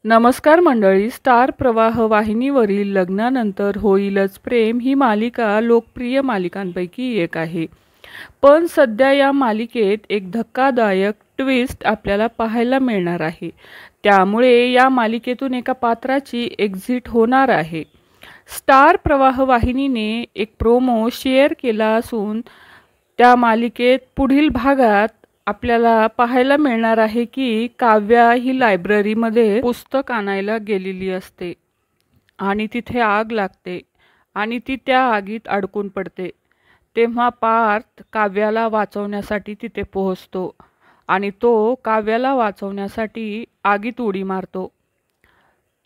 नमस्कार मंडळी. स्टार प्रवाह वाहिनीवरील लग्नानंतर होईलच प्रेम ही मालिका लोकप्रिय मालिकांपैकी एक आहे. पण सध्या या मालिकेत एक धक्कादायक ट्विस्ट आपल्याला पाहायला मिळणार आहे. त्यामुळे या मालिकेतून एका पात्राची एक्झिट होणार आहे. स्टार प्रवाह वाहिनीने एक प्रोमो शेअर केला असून त्या मालिकेत पुढील भागात आपल्याला पाहायला मिळणार आहे की काव्या ही लायब्ररीमध्ये पुस्तक आणायला गेलेली असते आणि तिथे आग लागते आणि ती त्या आगीत अडकून पडते. तेव्हा पार्थ काव्याला वाचवण्यासाठी तिथे पोहोचतो आणि तो काव्याला वाचवण्यासाठी आगीत उडी मारतो.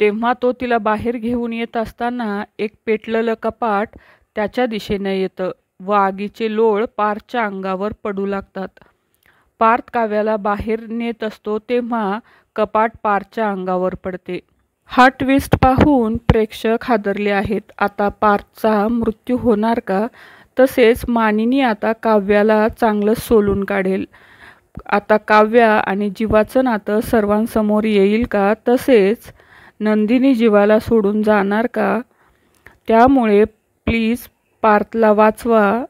तेव्हा तो तिला बाहेर घेऊन येत असताना एक पेटलेलं कपाट त्याच्या दिशेने येतं व आगीचे लोळ पार्थच्या अंगावर पडू लागतात. पार्थ काव्याला बाहेर नेत असतो तेव्हा कपाट पार्थच्या अंगावर पडते. हा ट्विस्ट पाहून प्रेक्षक हादरले आहेत. आता पार्थचा मृत्यू होणार का? तसेच मानिनी आता काव्याला चांगलं सोलून काढेल. आता काव्या आणि जीवाचं नातं सर्वांसमोर येईल का? तसेच नंदिनी जीवाला सोडून जाणार का? त्यामुळे प्लीज पार्थला वाचवा.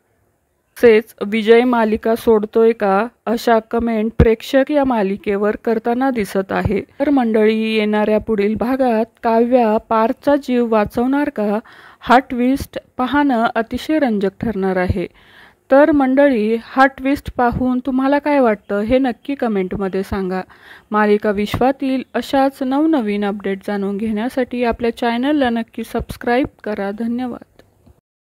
तसेच विजय मालिका सोडतोय का? अशा कमेंट प्रेक्षक या मालिकेवर करताना दिसत आहे. तर मंडळी, येणाऱ्या पुढील भागात काव्या पार्थचा जीव वाचवणार का? हा ट्विस्ट पाहणं अतिशय रंजक ठरणार आहे. तर मंडळी, हा ट्विस्ट पाहून तुम्हाला काय वाटतं हे नक्की कमेंटमध्ये सांगा. मालिका विश्वातील अशाच नवनवीन अपडेट जाणून घेण्यासाठी आपल्या चॅनलला नक्की सबस्क्राईब करा. धन्यवाद.